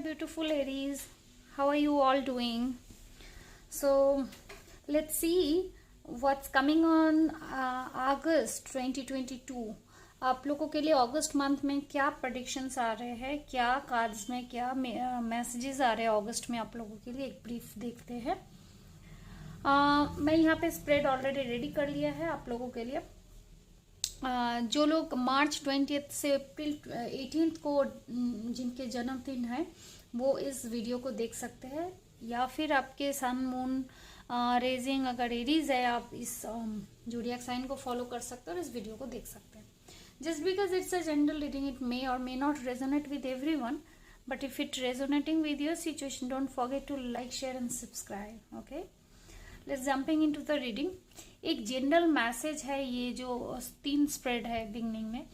beautiful Aries. How are you all doing? So let's see what's coming on August 2022. आप लोगों के लिए अगस्त month में क्या प्रेडिक्शंस आ रहे हैं, क्या कार्ड्स में क्या मैसेजेस आ रहे हैं अगस्त में आप लोगों के लिए, एक ब्रीफ देखते हैं। मैं यहाँ पे स्प्रेड ऑलरेडी रेडी कर लिया है आप लोगों के लिए। जो लोग मार्च 20 से अप्रैल 18 को जिनके जन्मदिन है वो इस वीडियो को देख सकते हैं, या फिर आपके सन मून रेजिंग अगर एरीज है आप इस जोडियाक साइन को फॉलो कर सकते हैं और इस वीडियो को देख सकते हैं। Just because it's a general reading, it may or may not resonate with everyone, but if it resonating with your situation don't forget to like, share and subscribe. Okay, let's jumping into the reading. एक general message है, ये जो 3 spread है beginning में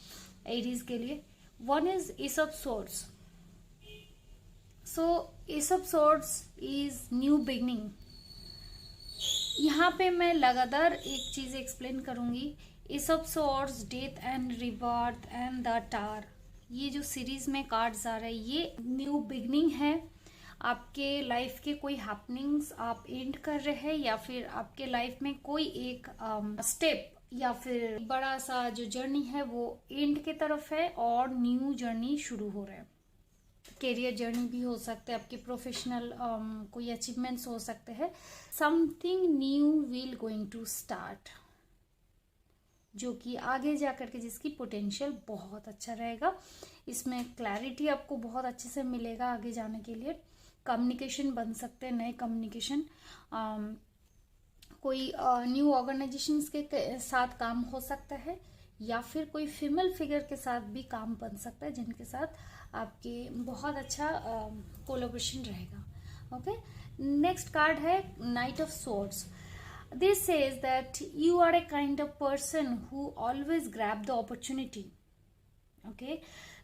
Aries के लिए। One is S of swords. So S of swords is new beginning. यहाँ पे मैं लगातार एक चीज एक्सप्लेन करूंगी। S of swords, death and rebirth and the tower, ये जो सीरीज में कार्ड्स आ रहे हैं ये न्यू बिगनिंग है। आपके लाइफ के कोई हैपनिंग्स आप एंड कर रहे हैं, या फिर आपके लाइफ में कोई एक स्टेप या फिर बड़ा सा जो जर्नी है वो एंड के तरफ है और न्यू जर्नी शुरू हो रहा है। कैरियर जर्नी भी हो सकता है, आपके प्रोफेशनल कोई अचीवमेंट्स हो सकते हैं। Something new will going to start, जो कि आगे जाकर के जिसकी पोटेंशियल बहुत अच्छा रहेगा। इसमें क्लैरिटी आपको बहुत अच्छे से मिलेगा आगे जाने के लिए। कम्युनिकेशन बन सकते हैं, नए कम्युनिकेशन, कोई न्यू ऑर्गेनाइजेशंस के साथ काम हो सकता है, या फिर कोई फीमेल फिगर के साथ भी काम बन सकता है जिनके साथ आपके बहुत अच्छा कोलैबोरेशन रहेगा। ओके, नेक्स्ट कार्ड है night of swords. This says that you are a kind of person who always grab the opportunity. Okay,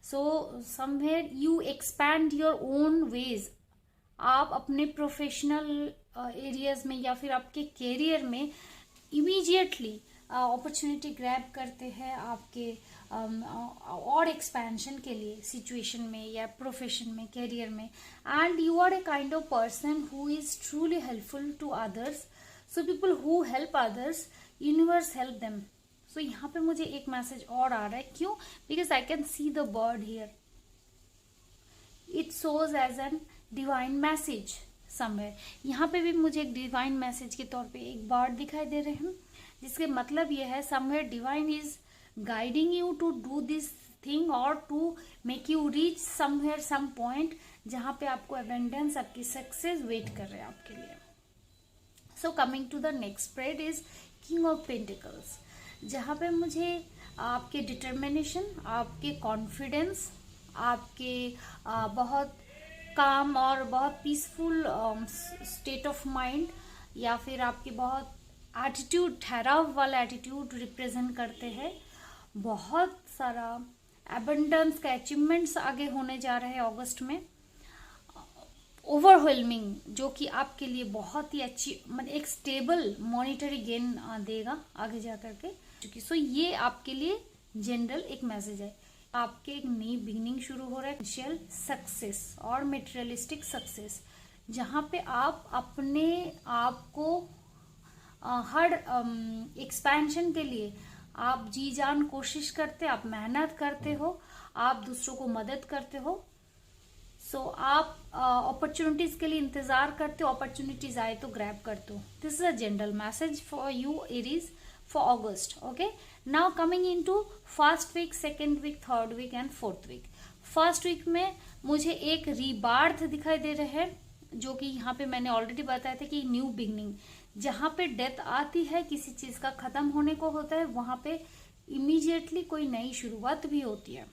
so somewhere you expand your own ways. आप अपने प्रोफेशनल एरियाज में या फिर आपके career में immediately opportunity grab करते हैं आपके और एक्सपेंशन के लिए सिचुएशन में या प्रोफेशन में, कैरियर में। And you are a kind of person who is truly helpful to others. So people who help others, universe help them. So यहाँ पे मुझे एक मैसेज और आ रहा है, क्यों? Because I can see the bird here, it shows as an divine message somewhere. यहाँ पे भी मुझे एक डिवाइन मैसेज के तौर पे एक बर्ड दिखाई दे रहे हैं, जिसके मतलब ये है somewhere divine is guiding you to do this thing और to make you reach somewhere some point जहाँ पे आपको एबेंडेंस, आपकी सक्सेस वेट कर रहे हैं आपके लिए। So coming to the next spread is king of pentacles, जहाँ पे मुझे आपके डिटर्मिनेशन, आपके कॉन्फिडेंस, आपके बहुत काम और बहुत पीसफुल स्टेट ऑफ माइंड, या फिर आपके बहुत एटीट्यूड, ठहराव वाला एटीट्यूड रिप्रेजेंट करते हैं। बहुत सारा एबंडेंस का अचीवमेंट्स आगे होने जा रहे हैं अगस्त में। ओवरवेलमिंग, जो कि आपके लिए बहुत ही अच्छी, मतलब एक स्टेबल मॉनिटरी गेन देगा आगे जा करके। सो ये आपके लिए जनरल एक मैसेज है। आपके एक नई बिगिनिंग शुरू हो रहा है, फाइनेंशियल सक्सेस और मटेरियलिस्टिक सक्सेस, जहाँ पे आप अपने आप को हर एक्सपेंशन के लिए आप जी जान कोशिश करते, आप मेहनत करते हो, आप दूसरों को मदद करते हो। सो आप अपॉर्चुनिटीज के लिए इंतजार करते हो, अपॉर्चुनिटीज आए तो ग्रैब करते हो। This is a general message for you Aries for August. Okay, now coming into first week, second week, third week and fourth week. First week में मुझे एक रीबार्थ दिखाई दे रहे हैं, जो कि यहाँ पे मैंने ऑलरेडी बताया था कि न्यू बिगनिंग, जहाँ पे डेथ आती है, किसी चीज का खत्म होने को होता है, वहां पे इमीडिएटली कोई नई शुरुआत भी होती है।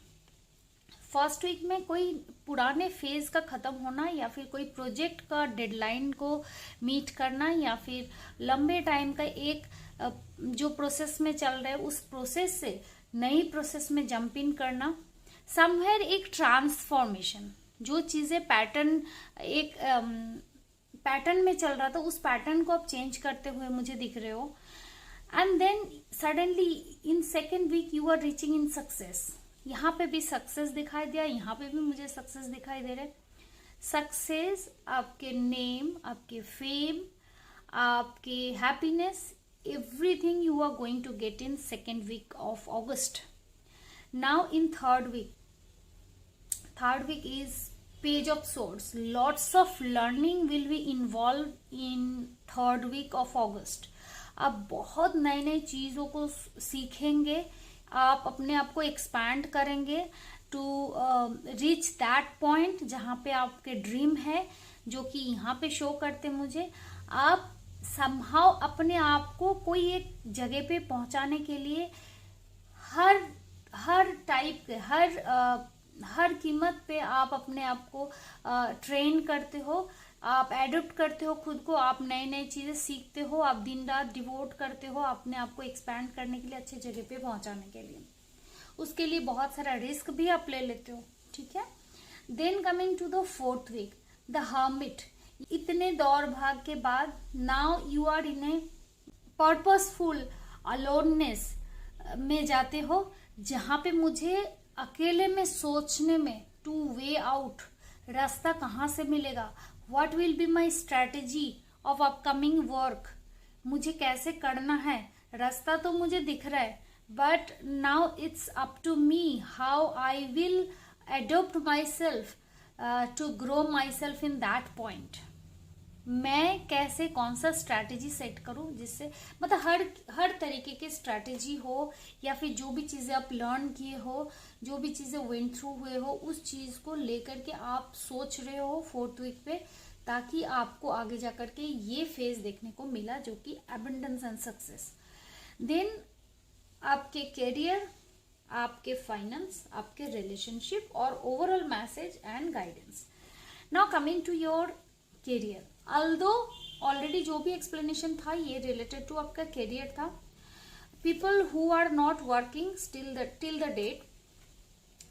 फर्स्ट वीक में कोई पुराने फेज का खत्म होना, या फिर कोई प्रोजेक्ट का डेडलाइन को मीट करना, या फिर लंबे टाइम का एक जो प्रोसेस में चल रहा है उस प्रोसेस से नई प्रोसेस में जंप इन करना। समवेयर एक ट्रांसफॉर्मेशन, जो चीजें पैटर्न, एक पैटर्न में चल रहा था उस पैटर्न को आप चेंज करते हुए मुझे दिख रहे हो। And then suddenly in second week you are reaching in success. यहाँ पे भी सक्सेस दिखाई दिया, यहाँ पे भी मुझे सक्सेस दिखाई दे रहे। सक्सेस, आपके नेम, आपके फेम, आपके happiness, everything you are going to get in second week of August. Now in third week is page of swords. Lots of learning will be involved in third week of August. आप बहुत नए नए चीजों को सीखेंगे, आप अपने आप को एक्सपैंड करेंगे टू रीच दैट पॉइंट जहाँ पे आपके ड्रीम है, जो कि यहाँ पे शो करते मुझे। आप समहाउ अपने आप को कोई एक जगह पे पहुंचाने के लिए हर टाइप के हर कीमत पे आप अपने आप को ट्रेन करते हो, आप एडॉप्ट करते हो खुद को, आप नए नए चीजें सीखते हो, आप दिन रात डिवोट करते हो अपने आप को एक्सपैंड करने के लिए, अच्छे जगह पे पहुंचाने के लिए। उसके लिए बहुत सारा रिस्क भी आप ले लेते हो, ठीक है। Then coming to the fourth week, the hermit. इतने दौड़ भाग के बाद now you are in a purposeful aloneness में जाते हो, जहां पे मुझे अकेले में सोचने में टू वे आउट, रास्ता कहाँ से मिलेगा, what will be my strategy of upcoming work, मुझे कैसे करना है, रास्ता तो मुझे दिख रहा है, but now it's up to me how I will adopt myself to grow myself in that point. मैं कैसे कौन सा स्ट्रैटेजी सेट करूं जिससे मतलब हर तरीके की स्ट्रैटेजी हो, या फिर जो भी चीजें आप लर्न किए हो, जो भी चीजें वेंट थ्रू हुए हो, उस चीज को लेकर के आप सोच रहे हो फोर्थ वीक पे, ताकि आपको आगे जाकर के ये फेज देखने को मिला जो कि एबंडेंस एंड सक्सेस। देन आपके करियर, आपके फाइनेंस, आपके रिलेशनशिप और overall message and guidance. Now coming to your career, although already जो भी एक्सप्लेनेशन था ये रिलेटेड टू आपका करियर था। People who are not working till the date,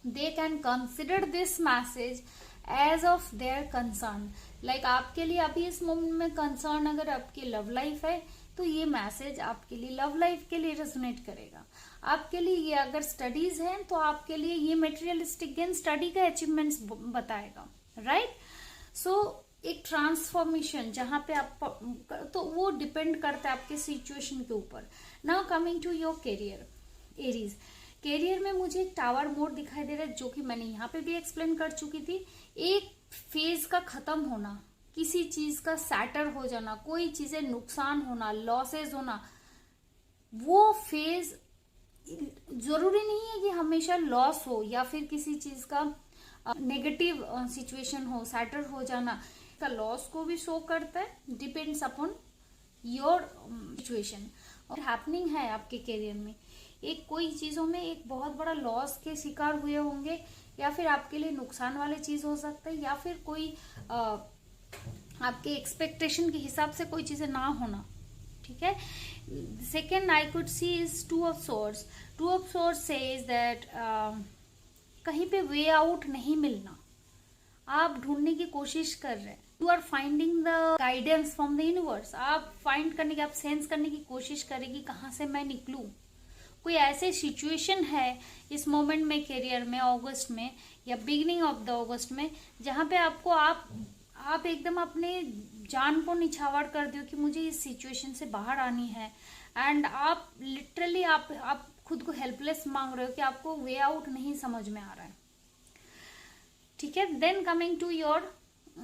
they can consider this message as of their concern. Like आपके लिए अभी इस मोमेंट में कंसर्न अगर आपकी लव लाइफ है, तो ये मैसेज आपके लिए लव लाइफ के लिए रेजोनेट करेगा। आपके लिए ये अगर स्टडीज हैं, तो आपके लिए ये मटेरियलिस्टिक गेन स्टडी का अचीवमेंट्स बताएगा, राइट। सो एक ट्रांसफॉर्मेशन जहां पे आप, तो वो डिपेंड करता है आपके सिचुएशन के ऊपर। Now coming to your career, Aries. Career में मुझे एक टावर मोड दिखाई दे रहा है, जो कि मैंने यहाँ पे भी एक्सप्लेन कर चुकी थी। एक फेज का खत्म होना, किसी चीज का सैटर हो जाना, कोई चीजें नुकसान होना, लॉसेज होना, वो फेज जरूरी नहीं है कि हमेशा लॉस हो या फिर किसी चीज का नेगेटिव सिचुएशन हो, सैटर हो जाना का लॉस को भी शो करता है, डिपेंड्स अपॉन योर सिचुएशन। और हैपनिंग है आपके करियर में, एक कोई चीजों में एक बहुत बड़ा लॉस के शिकार हुए होंगे, या फिर आपके लिए नुकसान वाले चीज हो सकता है, या फिर कोई आपके एक्सपेक्टेशन के हिसाब से कोई चीजें ना होना, ठीक है। Second I could see is two of source. Two of source says that कहीं पे वे आउट नहीं मिलना, आप ढूंढने की कोशिश कर रहे हैं, you are finding the guidance from the universe. आप फाइंड करने की, आप सेंस करने की कोशिश करेगी कहाँ से मैं निकलूं। कोई ऐसे सिचुएशन है इस मोमेंट में करियर में, अगस्त में या बिगिनिंग ऑफ द अगस्त में, जहां पे आपको आप एकदम अपने जान को निछावर कर दो कि मुझे इस सिचुएशन से बाहर आनी है, एंड आप लिटरली आप खुद को हेल्पलेस मांग रहे हो कि आपको वे आउट नहीं समझ में आ रहा है, ठीक है। Then coming to your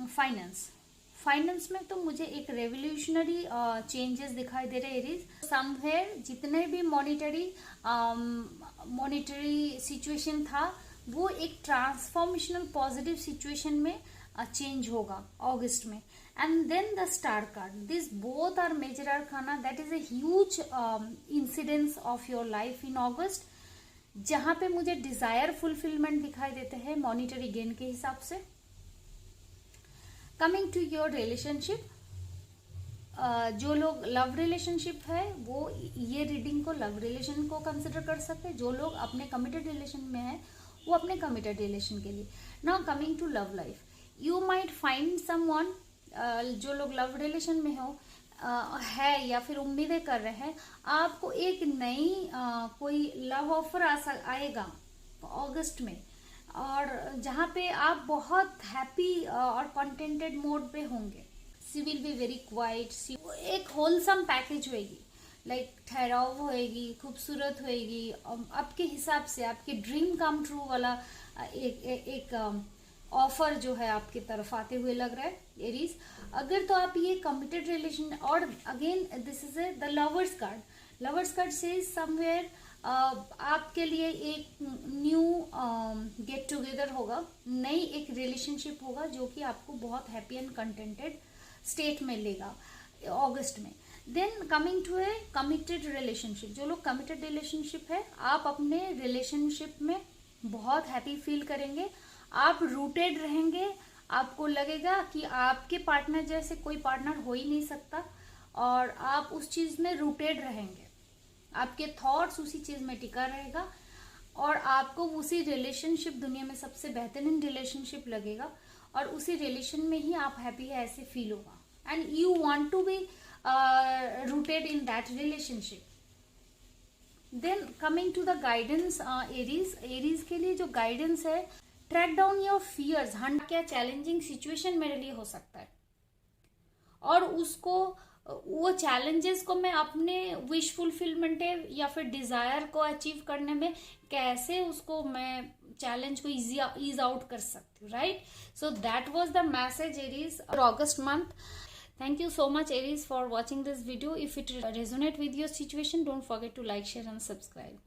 finance में तो मुझे एक रेवोल्यूशनरी चेंजेस दिखाई दे रहे हैं। समवेयर जितने भी मॉनिटरी सिचुएशन था, वो एक ट्रांसफॉर्मेशनल पॉजिटिव सिचुएशन में चेंज होगा अगस्त में। And then the star card, this both are major arcana, that is a huge incidence of your life in August, जहां पे मुझे डिजायर फुलफिलमेंट दिखाई देते हैं मॉनिटरी गेन के हिसाब से। कमिंग टू योर रिलेशनशिप, जो लोग लव रिलेशनशिप है वो ये रीडिंग को लव रिलेशन को कंसिडर कर सकते हैं, जो लोग अपने कमिटेड रिलेशन में है वो अपने कमिटेड रिलेशन के लिए। Now coming to love life, you might find someone, जो लोग लव रिलेशन में हो है या फिर उम्मीदें कर रहे हैं, आपको एक नई कोई लव ऑफर आएगा अगस्त में, और जहाँ पे आप बहुत हैप्पी और कंटेंटेड मोड पे होंगे। सी विल बी वेरी क्वाइट, एक होलसम पैकेज होएगी, लाइक ठहराव होएगी, खूबसूरत होएगी, आपके हिसाब से आपके ड्रीम कम ट्रू वाला एक ऑफर जो है आपकी तरफ आते हुए लग रहा है एरीज। अगर तो आप ये कमिटेड रिलेशन, और again this is the lovers card. Lovers card से समवेयर आपके लिए एक न्यू गेट टुगेदर होगा, नई एक रिलेशनशिप होगा जो कि आपको बहुत हैप्पी एंड कंटेंटेड स्टेट में लेगा अगस्त में। Then coming to a committed relationship, जो लोग कमिटेड रिलेशनशिप है, आप अपने रिलेशनशिप में बहुत हैप्पी फील करेंगे, आप रूटेड रहेंगे, आपको लगेगा कि आपके पार्टनर जैसे कोई पार्टनर हो ही नहीं सकता, और आप उस चीज में रूटेड रहेंगे, आपके थॉट्स उसी चीज में टिका रहेगा, और आपको उसी रिलेशनशिप दुनिया में सबसे बेहतरीन रिलेशनशिप लगेगा, और उसी रिलेशन में ही आप हैप्पी है ऐसे फील होगा, and you want to be rooted in that relationship. Then coming to the guidance Aries, Aries के लिए जो गाइडेंस है, ट्रैक डाउन योर फियर्स। क्या चैलेंजिंग सिचुएशन मेरे लिए हो सकता है, और उसको, वो चैलेंजेस को मैं अपने विश फुलफिलमेंट या फिर डिजायर को अचीव करने में कैसे उसको मैं चैलेंज को ईज आउट कर सकती हूँ, right. So that was the message Aries for August month. Thank you so much Aries for watching this video. If it resonate with your situation, don't forget to like, share and subscribe.